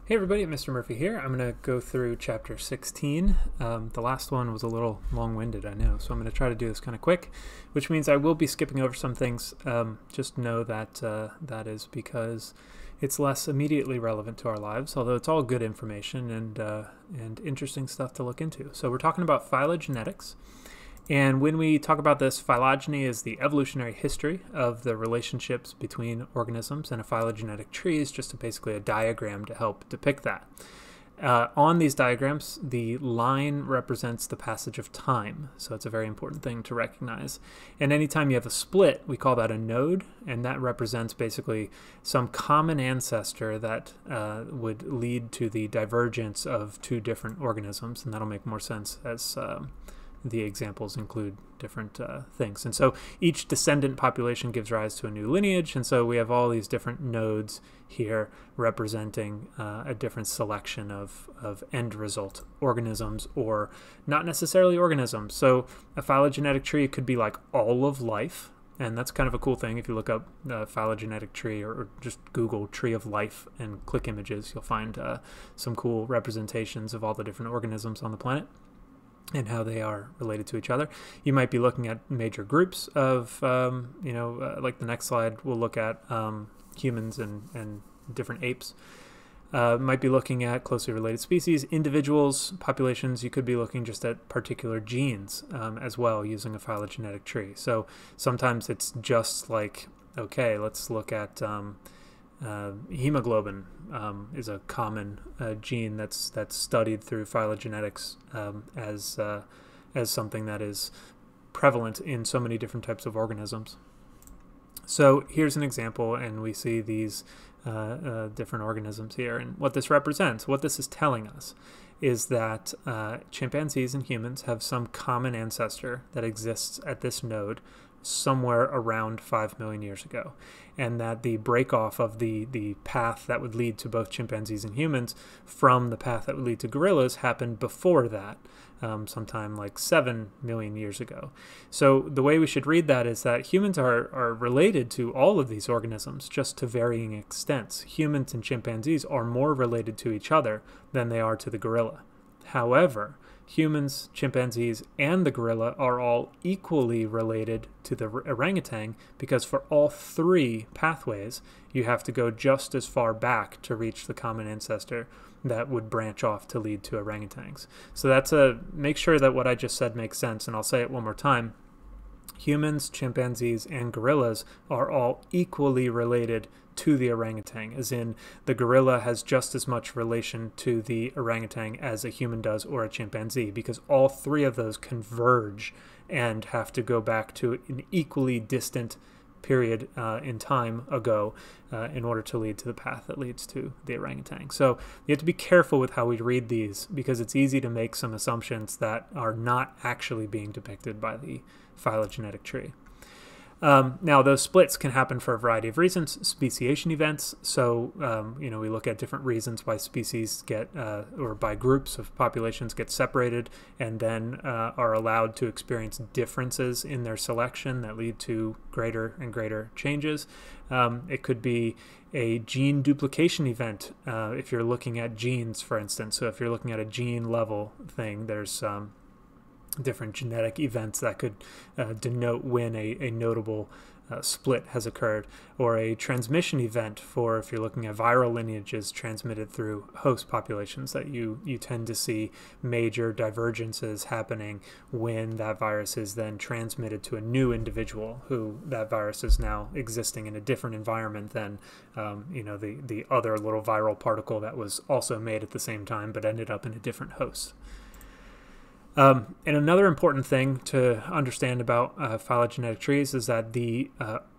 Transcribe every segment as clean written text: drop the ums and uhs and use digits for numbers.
Hey everybody, Mr. Murphy here. I'm going to go through chapter 16. The last one was a little long-winded, I know, so I'm going to try to do this kind of quick, which means I will be skipping over some things. Just know that that is because it's less immediately relevant to our lives, although it's all good information and interesting stuff to look into. So we're talking about phylogenetics. And when we talk about this, phylogeny is the evolutionary history of the relationships between organisms, and a phylogenetic tree is just basically a diagram to help depict that. On these diagrams, the line represents the passage of time, so it's a very important thing to recognize. And anytime you have a split, we call that a node, and that represents basically some common ancestor that would lead to the divergence of two different organisms, and that'll make more sense as the examples include different things. And so each descendant population gives rise to a new lineage, and so we have all these different nodes here representing a different selection of end result organisms, or not necessarily organisms. So a phylogenetic tree could be like all of life, and that's kind of a cool thing. If you look up phylogenetic tree or just Google tree of life and click images, you'll find some cool representations of all the different organisms on the planet and how they are related to each other. You might be looking at major groups of, like the next slide, we'll look at humans and different apes. Might be looking at closely related species, individuals, populations. You could be looking just at particular genes as well using a phylogenetic tree. So sometimes it's just like, okay, let's look at hemoglobin is a common gene that's studied through phylogenetics as something that is prevalent in so many different types of organisms. So here's an example, and we see these different organisms here. And what this represents, what this is telling us, is that chimpanzees and humans have some common ancestor that exists at this node somewhere around 5 million years ago, and that the break-off of the path that would lead to both chimpanzees and humans from the path that would lead to gorillas happened before that, sometime like 7 million years ago. So the way we should read that is that humans are related to all of these organisms, just to varying extents. Humans and chimpanzees are more related to each other than they are to the gorilla. However, humans, chimpanzees, and the gorilla are all equally related to the orangutan, because for all three pathways, you have to go just as far back to reach the common ancestor that would branch off to lead to orangutans. So that's make sure that what I just said makes sense, and I'll say it one more time. Humans, chimpanzees, and gorillas are all equally related to the orangutan, as in the gorilla has just as much relation to the orangutan as a human does or a chimpanzee, because all three of those converge and have to go back to an equally distant period in time ago in order to lead to the path that leads to the orangutan. So you have to be careful with how we read these, because it's easy to make some assumptions that are not actually being depicted by the phylogenetic tree. Now, those splits can happen for a variety of reasons. Speciation events, so we look at different reasons why species get, or by groups of populations get separated and then are allowed to experience differences in their selection that lead to greater and greater changes. It could be a gene duplication event if you're looking at genes, for instance. So if you're looking at a gene level thing, there's different genetic events that could denote when a notable split has occurred, or a transmission event for if you're looking at viral lineages transmitted through host populations, that you tend to see major divergences happening when that virus is then transmitted to a new individual who that virus is now existing in a different environment than the other little viral particle that was also made at the same time but ended up in a different host. And another important thing to understand about phylogenetic trees is that the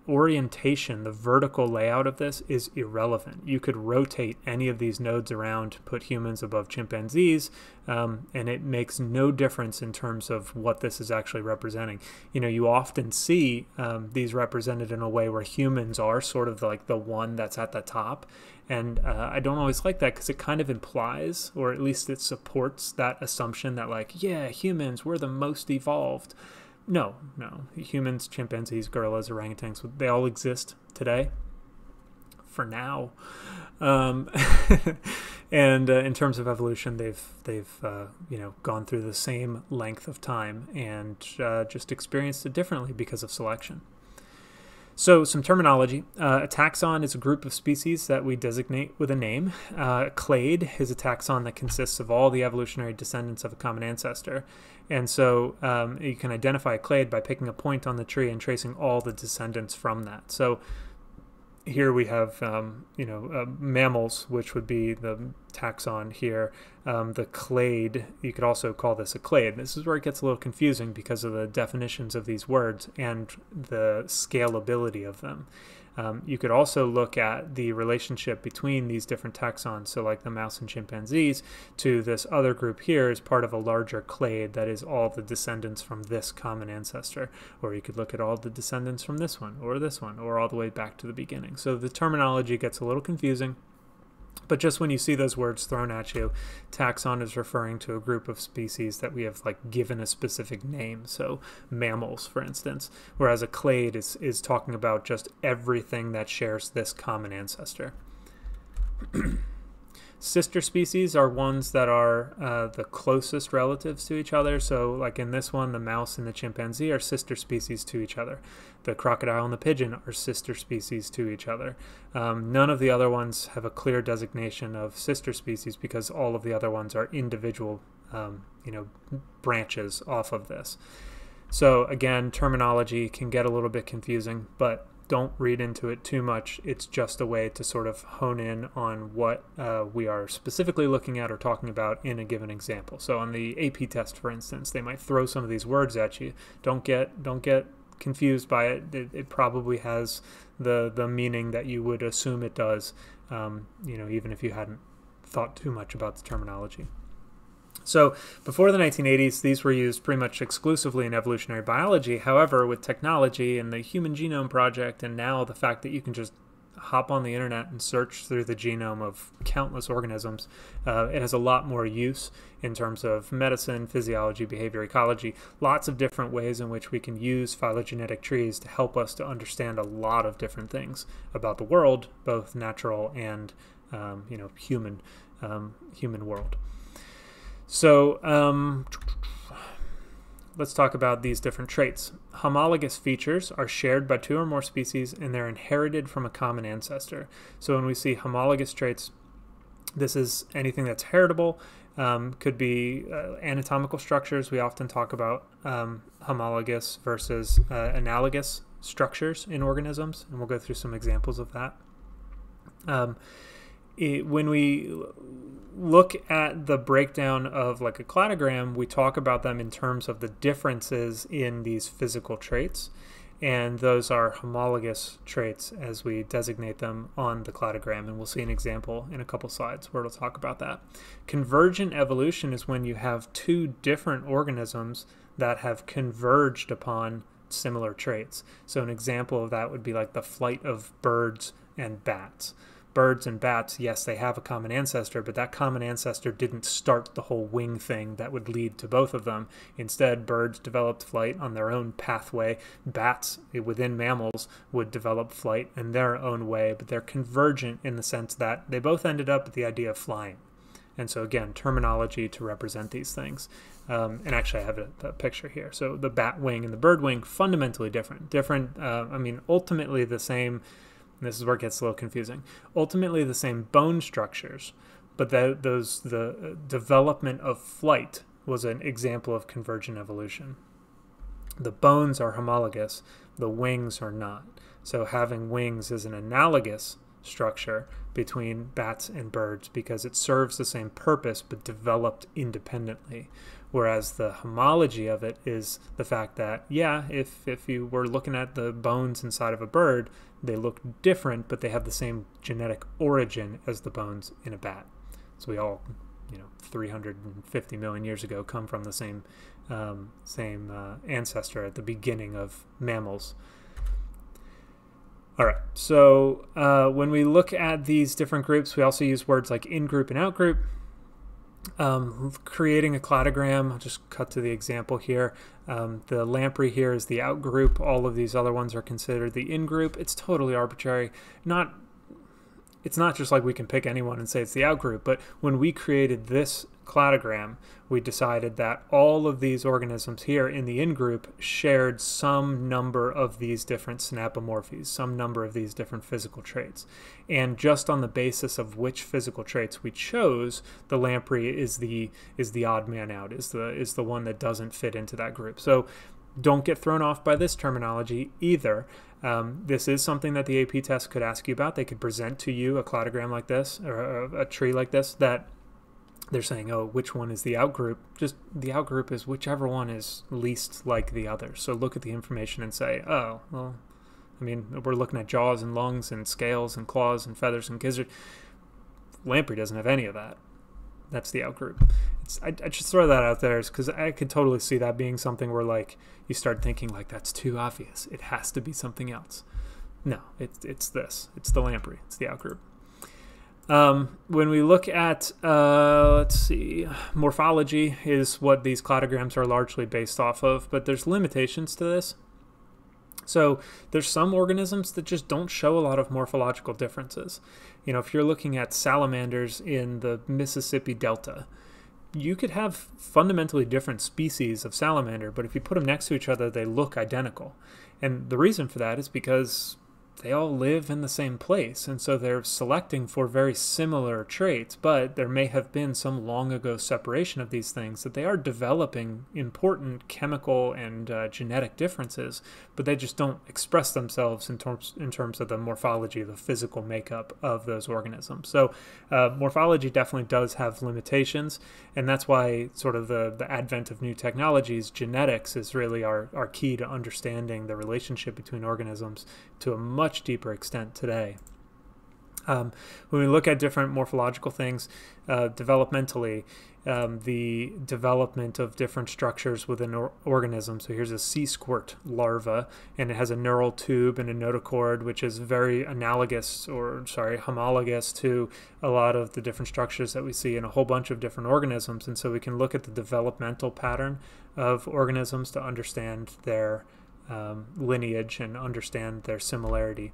orientation, the vertical layout of this is irrelevant. You could rotate any of these nodes around, put humans above chimpanzees, and it makes no difference in terms of what this is actually representing. You often see these represented in a way where humans are sort of like the one that's at the top, and I don't always like that, because it kind of implies, or at least it supports that assumption that, like, yeah, humans, we're the most evolved. No. Humans, chimpanzees, gorillas, orangutans, they all exist today. For now. And in terms of evolution, they've gone through the same length of time and just experienced it differently because of selection. So some terminology. A taxon is a group of species that we designate with a name. A clade is a taxon that consists of all the evolutionary descendants of a common ancestor. And so you can identify a clade by picking a point on the tree and tracing all the descendants from that. So here we have, mammals, which would be the taxon here. The clade, you could also call this a clade. This is where it gets a little confusing because of the definitions of these words and the scalability of them. You could also look at the relationship between these different taxons, so like the mouse and chimpanzees, to this other group here as part of a larger clade that is all the descendants from this common ancestor. Or you could look at all the descendants from this one, or all the way back to the beginning. So the terminology gets a little confusing. But just when you see those words thrown at you, taxon is referring to a group of species that we have like given a specific name. So mammals, for instance, whereas a clade is talking about just everything that shares this common ancestor. Sister species are ones that are the closest relatives to each other. So like in this one, the mouse and the chimpanzee are sister species to each other. The crocodile and the pigeon are sister species to each other. None of the other ones have a clear designation of sister species because all of the other ones are individual branches off of this. So again, terminology can get a little bit confusing, but don't read into it too much. It's just a way to sort of hone in on what we are specifically looking at or talking about in a given example. So on the AP test, for instance, they might throw some of these words at you. Don't get confused by it. It probably has the meaning that you would assume it does, even if you hadn't thought too much about the terminology. So before the 1980s, these were used pretty much exclusively in evolutionary biology. However, with technology and the Human Genome Project, and now the fact that you can just hop on the internet and search through the genome of countless organisms, it has a lot more use in terms of medicine, physiology, behavior, ecology, lots of different ways in which we can use phylogenetic trees to help us to understand a lot of different things about the world, both natural and human world. So let's talk about these different traits. Homologous features are shared by two or more species and they're inherited from a common ancestor. So when we see homologous traits, this is anything that's heritable. Could be anatomical structures. We often talk about homologous versus analogous structures in organisms, and we'll go through some examples of that. When we look at the breakdown of like a cladogram, we talk about them in terms of the differences in these physical traits, and those are homologous traits as we designate them on the cladogram, and we'll see an example in a couple slides where it'll talk about that. Convergent evolution is when you have two different organisms that have converged upon similar traits. So an example of that would be like the flight of birds and bats. Birds and bats, yes, they have a common ancestor, but that common ancestor didn't start the whole wing thing that would lead to both of them. Instead, birds developed flight on their own pathway. Bats, within mammals, would develop flight in their own way, but they're convergent in the sense that they both ended up with the idea of flying. And so again, terminology to represent these things. And actually I have a picture here. So the bat wing and the bird wing, fundamentally different. Ultimately the same. This is where it gets a little confusing. Ultimately the same bone structures, but the development of flight was an example of convergent evolution. The bones are homologous, the wings are not. So having wings is an analogous structure between bats and birds because it serves the same purpose but developed independently. Whereas the homology of it is the fact that, yeah, if you were looking at the bones inside of a bird, they look different, but they have the same genetic origin as the bones in a bat. So we all, 350 million years ago come from the same ancestor at the beginning of mammals. All right, so when we look at these different groups, we also use words like in-group and out-group. Creating a cladogram, I'll just cut to the example here. The lamprey here is the out group. All of these other ones are considered the in group. It's totally arbitrary. it's not just like we can pick anyone and say it's the outgroup, but when we created this cladogram, we decided that all of these organisms here in the in-group shared some number of these different synapomorphies, some number of these different physical traits. And just on the basis of which physical traits we chose, the lamprey is the odd man out, is the one that doesn't fit into that group. So don't get thrown off by this terminology either. This is something that the AP test could ask you about. They could present to you a cladogram like this, or a tree like this, that they're saying, oh, which one is the outgroup? Just the outgroup is whichever one is least like the other. So look at the information and say, oh, well, I mean, we're looking at jaws and lungs and scales and claws and feathers and gizzard. Lamprey doesn't have any of that. That's the outgroup. I just throw that out there because I could totally see that being something where, like, you start thinking, like, that's too obvious. It has to be something else. No, it's this. It's the lamprey. It's the outgroup. When we look at, let's see, morphology is what these cladograms are largely based off of, but there's limitations to this. So there's some organisms that just don't show a lot of morphological differences. You know, if you're looking at salamanders in the Mississippi Delta, you could have fundamentally different species of salamander, but if you put them next to each other, they look identical. And the reason for that is because they all live in the same place, and so they're selecting for very similar traits, but there may have been some long ago separation of these things, that they are developing important chemical and genetic differences, but they just don't express themselves in terms of the morphology, the physical makeup of those organisms. So morphology definitely does have limitations, and that's why sort of the advent of new technologies, genetics is really our key to understanding the relationship between organisms to a much deeper extent today. When we look at different morphological things, developmentally, the development of different structures within organisms. So here's a sea squirt larva, and it has a neural tube and a notochord, which is very homologous to a lot of the different structures that we see in a whole bunch of different organisms. And so we can look at the developmental pattern of organisms to understand their lineage and understand their similarity.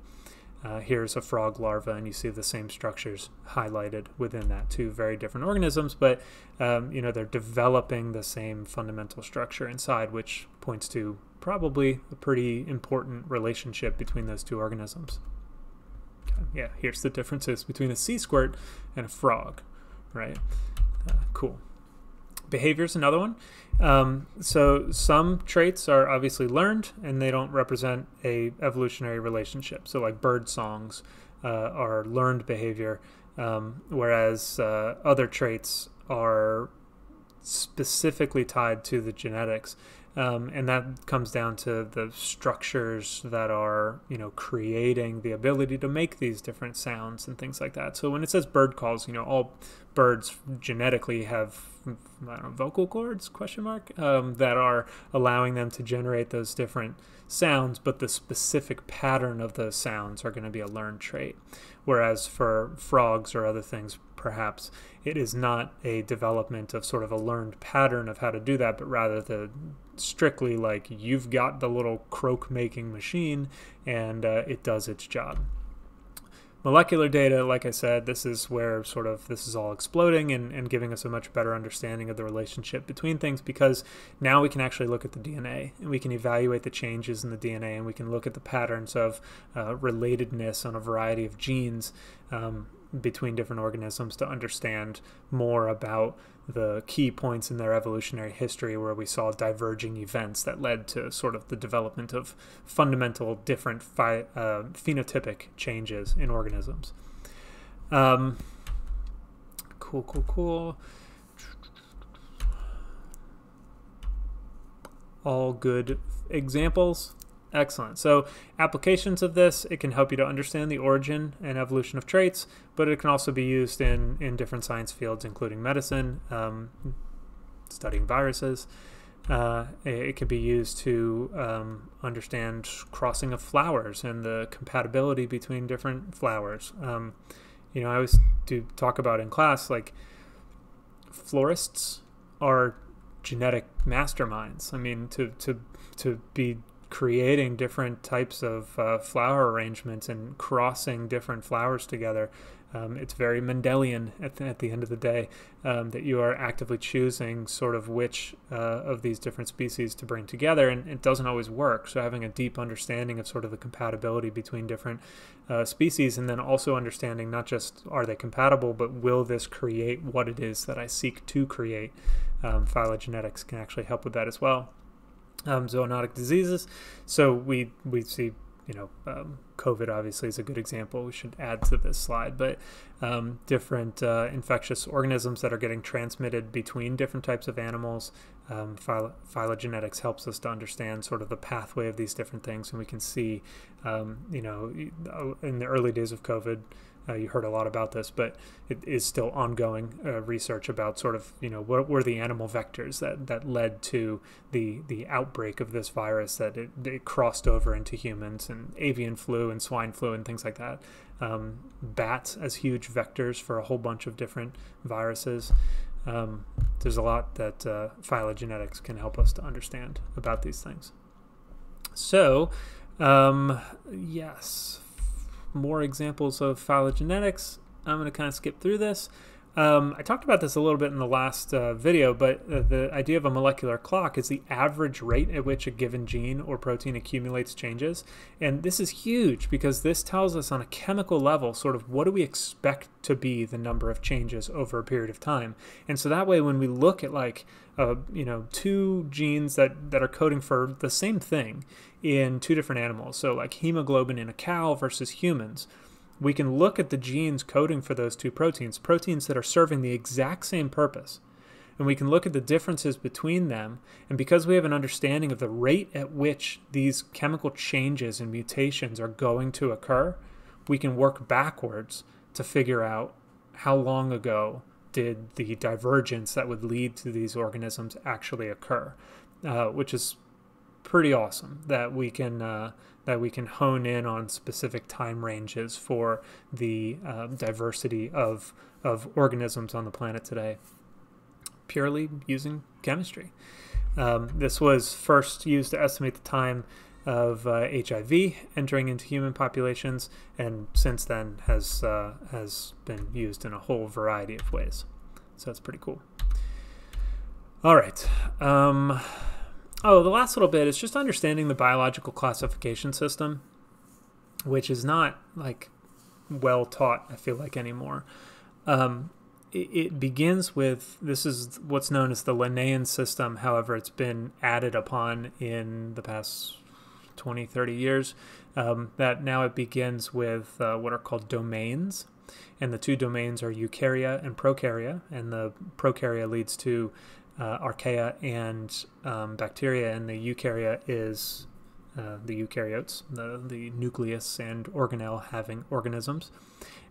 Here's a frog larva, and you see the same structures highlighted within that. Two very different organisms, but you know, they're developing the same fundamental structure inside, which points to probably a pretty important relationship between those two organisms. Okay. Yeah, here's the differences between a sea squirt and a frog, right? Cool. Behavior is another one. So some traits are obviously learned, and they don't represent a evolutionary relationship. So like bird songs are learned behavior, whereas other traits are specifically tied to the genetics. And that comes down to the structures that are, you know, creating the ability to make these different sounds and things like that. So when it says bird calls, you know, all birds genetically have, I don't know, vocal cords, that are allowing them to generate those different sounds, but the specific pattern of those sounds are going to be a learned trait. Whereas for frogs or other things, perhaps it is not a development of sort of a learned pattern of how to do that, but rather the strictly like you've got the little croak making machine and it does its job. Molecular data, like I said, this is where sort of this is all exploding and giving us a much better understanding of the relationship between things, because now we can actually look at the DNA and we can evaluate the changes in the DNA, and we can look at the patterns of relatedness on a variety of genes between different organisms to understand more about the key points in their evolutionary history where we saw diverging events that led to sort of the development of fundamental different phenotypic changes in organisms. Cool. All good examples. Excellent. So applications of this, it can help you to understand the origin and evolution of traits, but it can also be used in different science fields, including medicine, studying viruses. It can be used to understand crossing of flowers and the compatibility between different flowers. You know, I always do talk about in class, like, florists are genetic masterminds. I mean, to be creating different types of flower arrangements and crossing different flowers together It's very Mendelian at the end of the day, that you are actively choosing sort of which of these different species to bring together, and it doesn't always work. So having a deep understanding of sort of the compatibility between different species, and then also understanding not just are they compatible, but will this create what it is that I seek to create. Phylogenetics can actually help with that as well. Zoonotic diseases. So we see, COVID obviously is a good example. We should add to this slide, but different infectious organisms that are getting transmitted between different types of animals. Phylogenetics helps us to understand sort of the pathway of these different things, and we can see, in the early days of COVID, you heard a lot about this, but it is still ongoing research about sort of, what were the animal vectors that led to the outbreak of this virus, that it crossed over into humans, and avian flu and swine flu and things like that. Bats as huge vectors for a whole bunch of different viruses. There's a lot that phylogenetics can help us to understand about these things. So, yes. More examples of phylogenetics. I'm going to kind of skip through this. I talked about this a little bit in the last video, but the idea of a molecular clock is the average rate at which a given gene or protein accumulates changes. And this is huge because this tells us on a chemical level sort of what do we expect to be the number of changes over a period of time. And so that way when we look at like, two genes that are coding for the same thing in two different animals, so like hemoglobin in a cow versus humans, we can look at the genes coding for those two proteins that are serving the exact same purpose. And we can look at the differences between them. And because we have an understanding of the rate at which these chemical changes and mutations are going to occur, we can work backwards to figure out how long ago did the divergence that would lead to these organisms actually occur, which is pretty awesome that we can hone in on specific time ranges for the diversity of organisms on the planet today, purely using chemistry. This was first used to estimate the time of HIV entering into human populations, and since then has been used in a whole variety of ways. So that's pretty cool. All right. The last little bit is just understanding the biological classification system, which is not like well taught, I feel like, anymore. It begins with, this is what's known as the Linnaean system. However, it's been added upon in the past 20, 30 years, that now it begins with what are called domains. And the two domains are eukarya and prokarya, and the prokarya leads to archaea and bacteria, and the eukarya is the eukaryotes, the nucleus and organelle having organisms.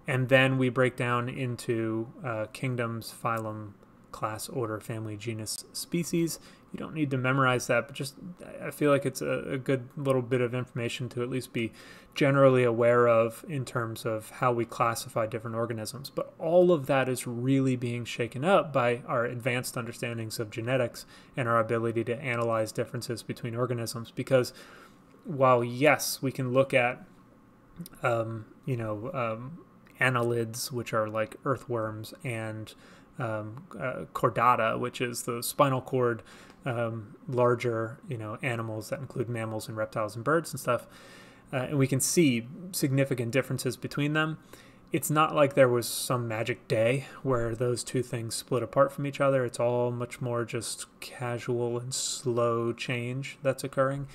And then we break down into kingdoms, phylum, class, order, family, genus, species. You don't need to memorize that, but just I feel like it's a good little bit of information to at least be generally aware of in terms of how we classify different organisms. But all of that is really being shaken up by our advanced understandings of genetics and our ability to analyze differences between organisms. Because while, yes, we can look at, annelids, which are like earthworms, and chordata, which is the spinal cord, larger, animals that include mammals and reptiles and birds and stuff. And we can see significant differences between them. It's not like there was some magic day where those two things split apart from each other. It's all much more just casual and slow change that's occurring.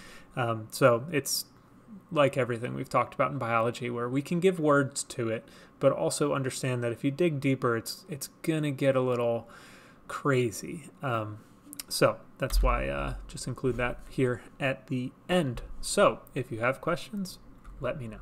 So it's like everything we've talked about in biology, where we can give words to it, but also understand that if you dig deeper, it's gonna get a little crazy. So that's why just include that here at the end. So if you have questions, let me know.